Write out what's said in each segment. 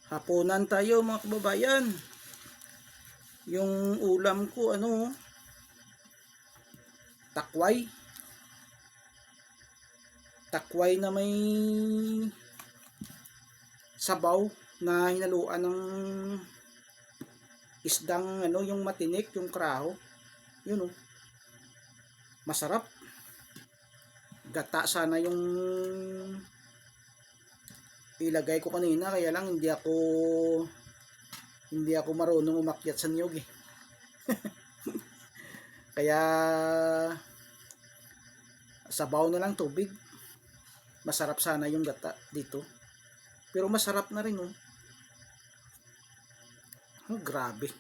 Hapunan tayo mga kababayan. Yung ulam ko takway. Takway na may sabaw na hinaluan ng isdang yung matinik, yung kraho. Yun masarap. Gata sana yung ilagay ko kanina, kaya lang hindi ako marunong umakyat sa niyog eh. Kaya sabaw na lang tubig. Masarap sana yung gata dito. Pero masarap na rin grabe.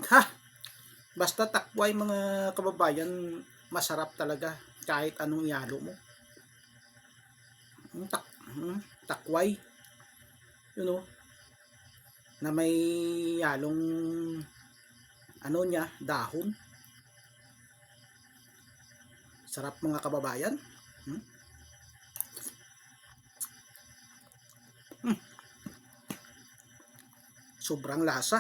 Ha! Basta takway mga kababayan, masarap talaga kahit anong ihalo mo. Takway. Na may halong dahon. Sarap mga kababayan. Sobrang lasa.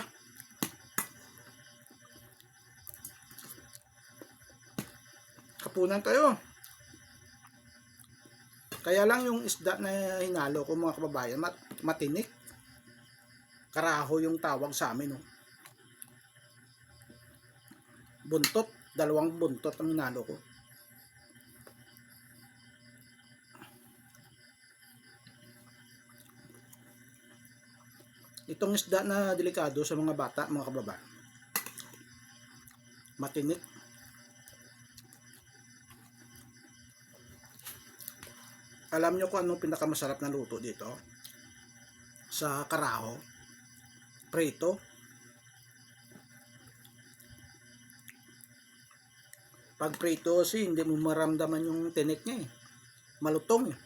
Hapunan tayo. Kaya lang yung isda na hinalo ko mga kababayan, matinik. Karaho yung tawag sa amin. Buntot. 2 buntot ang hinalo ko. Itong isda na delikado sa mga bata, mga kababayan. Matinik. Alam nyo kung anong pinakamasarap na luto dito? Sa karaho? Prito. Pag prito kasi hindi mo maramdaman yung tinik niya eh. Malutong eh.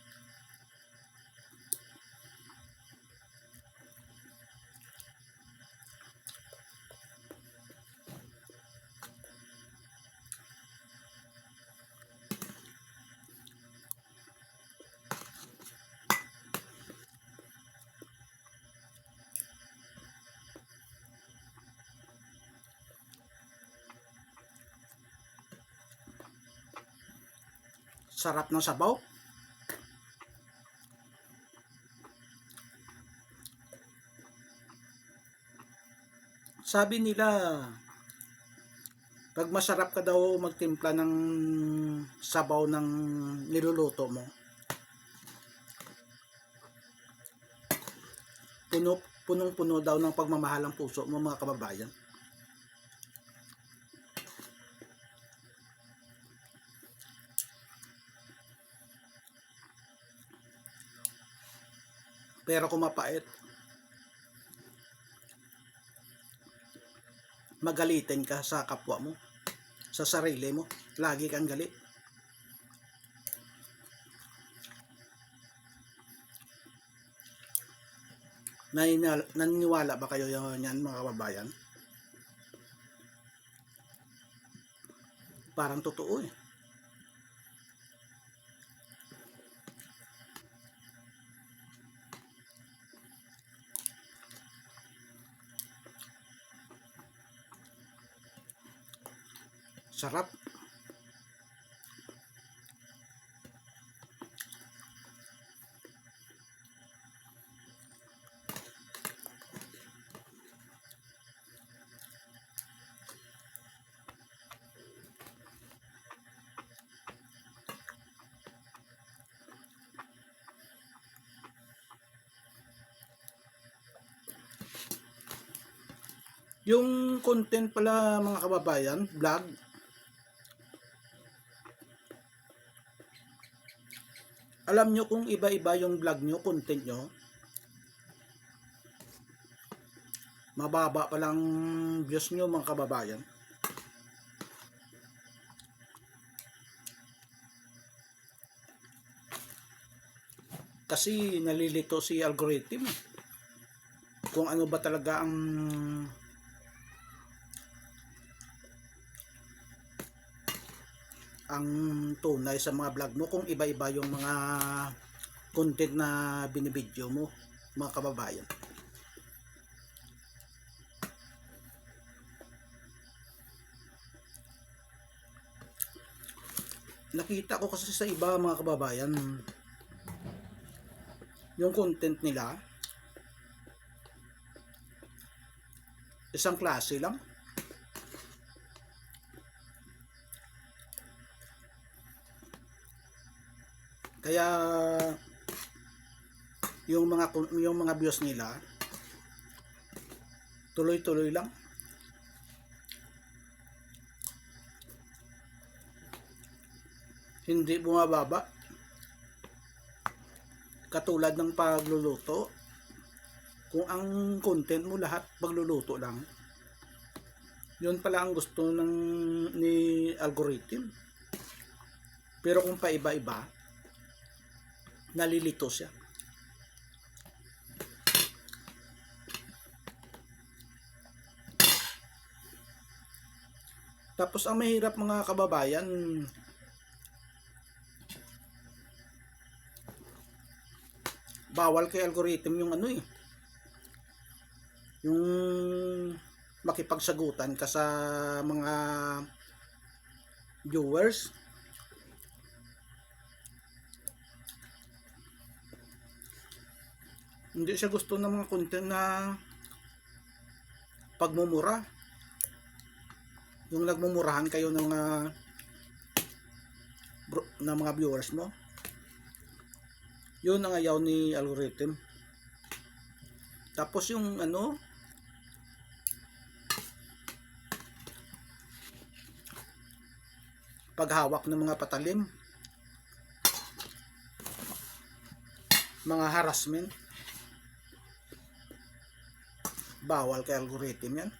Sarap ng sabaw. Sabi nila, pag masarap ka daw magtimpla ng sabaw ng niluluto mo, punong-puno daw ng pagmamahal ang puso mo mga kababayan. Pero kung mapait, magalitin ka sa kapwa mo, sa sarili mo, lagi kang galit. Naniniwala ba kayo yan mga kababayan? Parang totoo eh. Sarap. Yung content pala mga kababayan, vlog, alam nyo kung iba-iba yung vlog nyo, content nyo, mababa palang views nyo mga kababayan. Kasi nalilito si algorithm kung ano ba talaga ang tunay sa mga vlog mo kung iba-iba yung mga content na binibidyo mo, mga kababayan. Nakita ko kasi sa iba, mga kababayan, yung content nila isang klase lang. Kaya yung mga views nila tuloy-tuloy lang. Hindi bumababa. Katulad ng pagluluto. Kung ang content mo lahat pagluluto lang, yun pala ang gusto ni algorithm. Pero kung paiba-iba, nalilito siya. Tapos ang mahirap, mga kababayan, bawal kay algorithm yung yung makipagsagutan ka sa mga viewers. Hindi siya gusto ng mga content na pagmumura, yung nagmumurahan kayo ng mga viewers mo. Yun ang ayaw ni algorithm. Tapos yung paghawak ng mga patalim, mga harassment, bawal kay algorithm yan.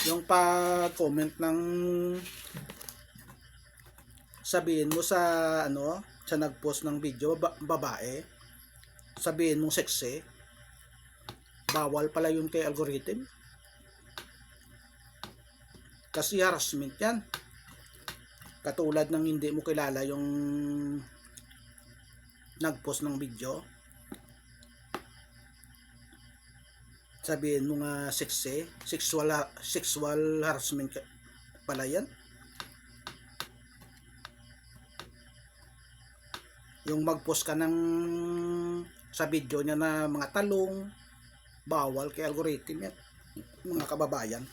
Yung pag-comment ng sabihin mo sa sa nag-post ng video, babae, sabihin mong sexy, bawal pala yun kay algorithm. Kasi harassment yan. Katulad ng hindi mo kilala yung nag-post ng video, sabihin mo nga sexy, sexual harassment pala yan. Yung mag-post ka sa video niya na mga talong, bawal kay algorithm yan, mga kababayan.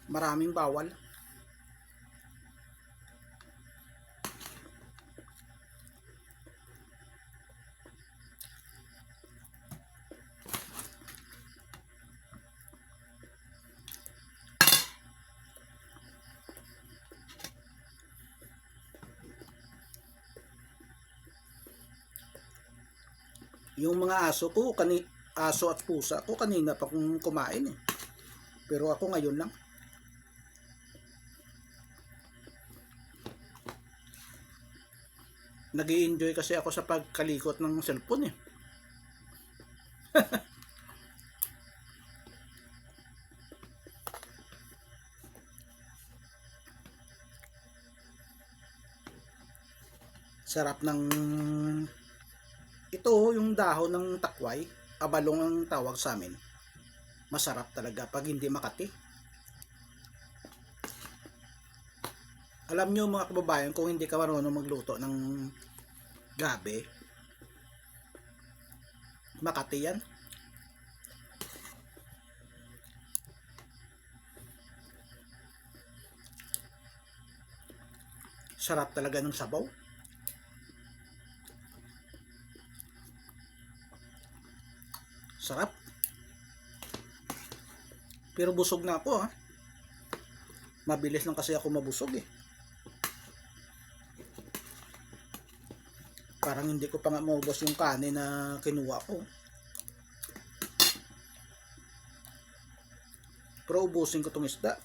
Maraming bawal. Yung mga aso at pusa ko kanina pa kung kumain eh. Pero ako ngayon lang. Nag-i-enjoy kasi ako sa pagkalikot ng cellphone eh. Sarap ng ito, yung dahon ng takway, abalong ang tawag sa amin. Masarap talaga pag hindi makati. Alam nyo, mga kababayan, kung hindi ka marunong magluto ng gabi, makati yan. Sarap talaga ng sabaw. Sarap. Pero busog na ako ha. Mabilis lang kasi ako mabusog eh. Parang hindi ko pa nga maubos yung kanin na kinuha ko. Pero ubusin ko tong isda.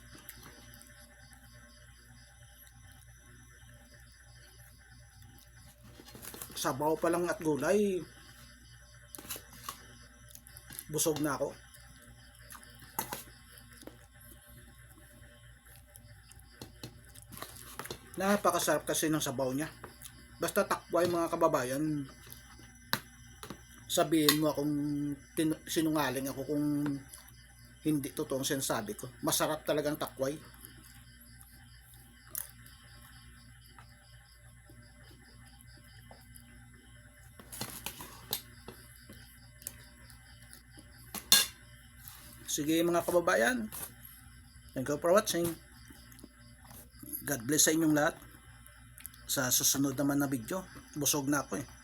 Sabaw pa lang at gulay. Busog na ako. Napakasarap kasi ng sabaw niya. Basta takway mga kababayan. Sabihin mo akong sinungaling ako kung hindi totoong sinasabi ko. Masarap talagang takway. Sige mga kababayan. Thank you for watching. God bless sa inyong lahat. Sa susunod naman na video. Busog na ako eh.